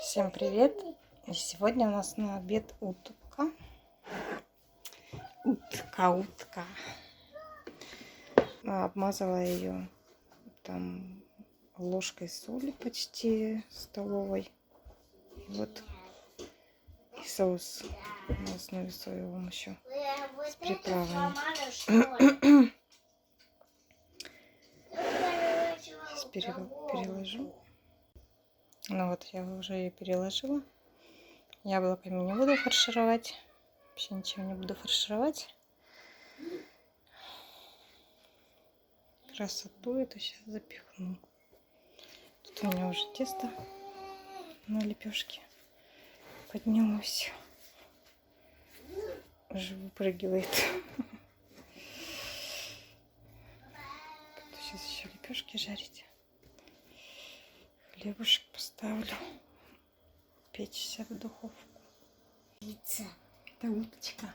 Всем привет! И сегодня у нас на обед утка. Утка. Обмазала ее там ложкой соли почти столовой. И вот и соус на основе соевом еще с приправами. Сейчас переложу. Ну вот я уже ее переложила. Яблоками не буду фаршировать. Вообще ничего не буду фаршировать. Красоту эту сейчас запихну. Тут у меня уже тесто на лепешке поднялось. Уже выпрыгивает. Буду сейчас еще лепешки жарить. Хлебушек поставлю. Печься в духовку. Это уточка.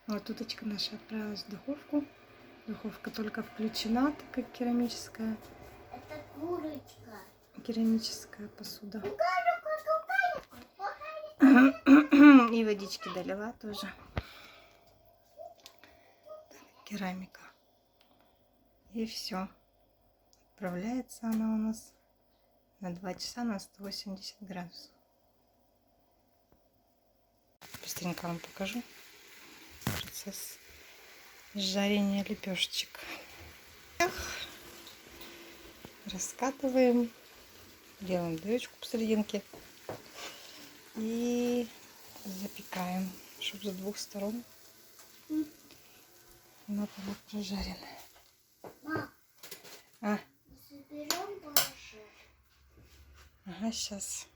Вот уточка наша отправилась в духовку. Духовка только включена, так как керамическая. Это курочка. Керамическая посуда. И водички долила тоже. Керамика. И все. Отправляется она у нас на 2 часа на 180 градусов. Быстренько вам покажу процесс жарения лепешечек. Раскатываем, делаем дырочку посерединке и запекаем, чтобы с двух сторон она была прожаренная. Соберем порошок. Ага, сейчас.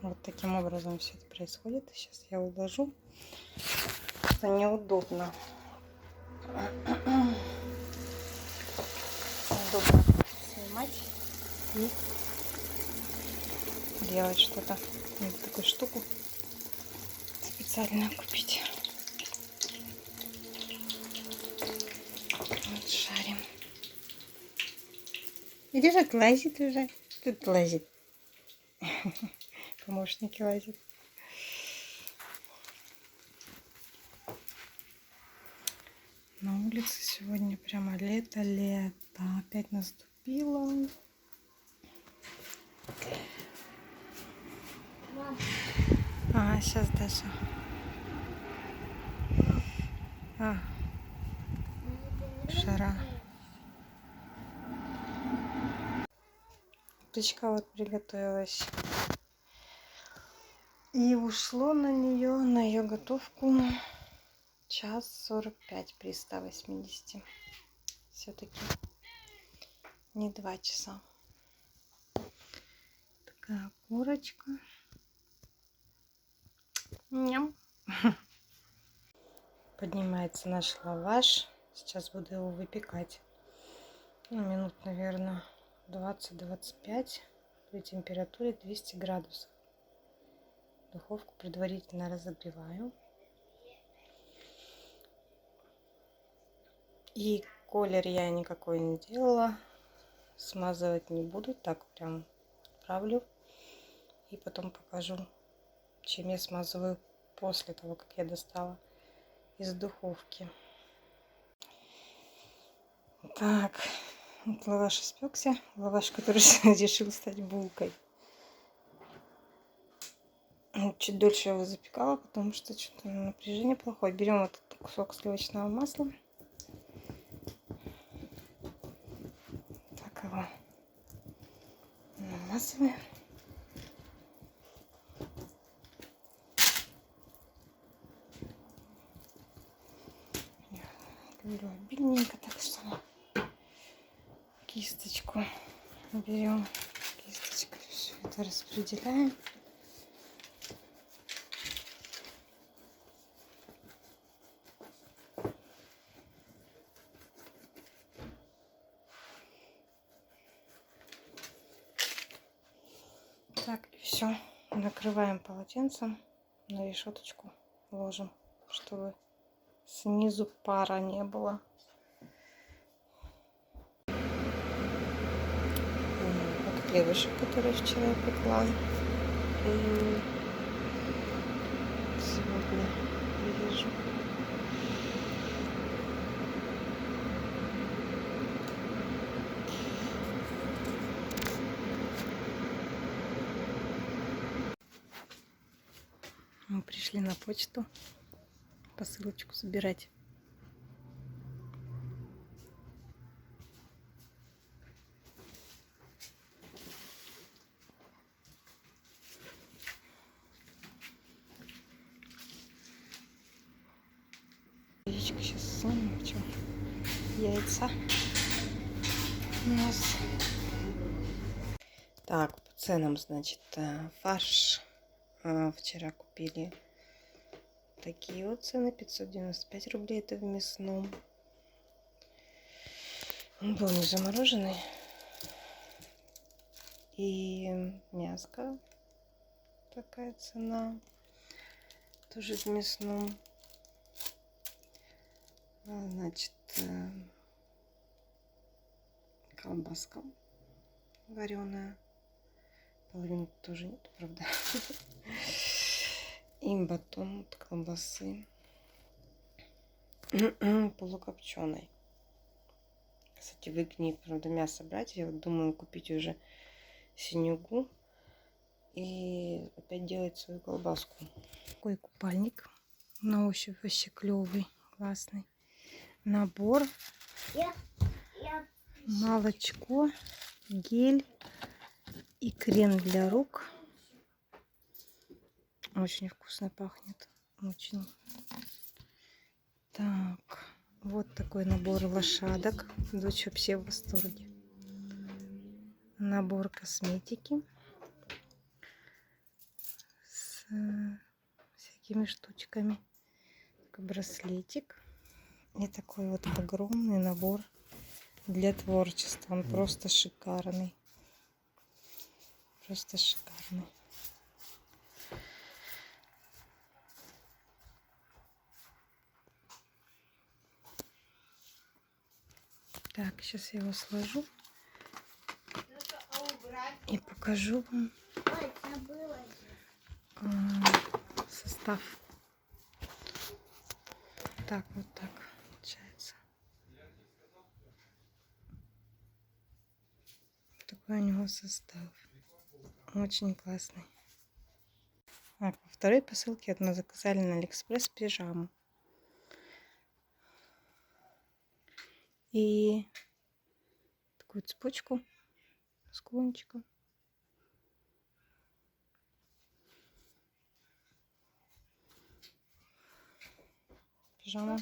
Вот таким образом все это происходит. Сейчас я уложу. Это неудобно. Удобно снимать и делать что-то. Вот такую штуку специально купить. Вот шарим. Иди же, лазит уже. Тут лазит. Помощники лазят. На улице сегодня прямо лето. Опять наступило. Ага, сейчас Даша. Жара. Уточка вот приготовилась. И ушло на ее готовку 1:45 при 180. Все-таки не 2 часа. Такая курочка. Ням. Поднимается наш лаваш. Сейчас буду его выпекать. Минут, наверное, 20-25 при температуре 200 градусов. Духовку предварительно разогреваю. И колер я никакой не делала. Смазывать не буду. Так прям отправлю. И потом покажу, чем я смазываю после того, как я достала из духовки. Так, вот лаваш испекся. Лаваш, который решил стать булкой. Чуть дольше я его запекала, потому что что-то напряжение плохое. Берем вот этот кусок сливочного масла. Так его намазываем. Говорю обильненько, так что кисточку берем. Кисточкой все это распределяем. Так, и все. Накрываем полотенцем, на решеточку ложим, чтобы снизу пара не было. Вот хлебушек, который вчера пекла. И сегодня вижу. Мы пришли на почту посылочку забирать. Яичко сейчас сунем, яйца у нас. Так, по ценам, значит, фарш вчера купили такие вот цены, 595 рублей, это в мясном. Он был не замороженный. И мяско, такая цена, тоже в мясном. Значит, колбаска вареная. Половины тоже нет, правда. И батон от колбасы полукопченой. Кстати, выгни, правда, мясо брать. Я вот думаю купить уже синюгу и опять делать свою колбаску. Такой купальник на ощупь вообще клевый, классный. Набор, молочко, гель и крем для рук. Очень вкусно пахнет, очень. Так, вот такой набор лошадок. Дочь вообще в восторге. Набор косметики с всякими штучками. Такой браслетик. И такой вот огромный набор для творчества. Он просто шикарный. Просто шикарный. Так, сейчас я его сложу и покажу вам состав. Так, вот так получается. Такой у него состав. Очень классный. Так, во второй посылке вот мы заказали на Алиэкспресс пижаму. И такую цепочку с кулончиком. Пижама.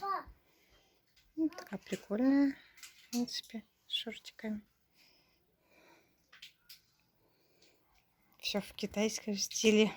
Ну, такая прикольная, в принципе, с шортиками. Все в китайском стиле.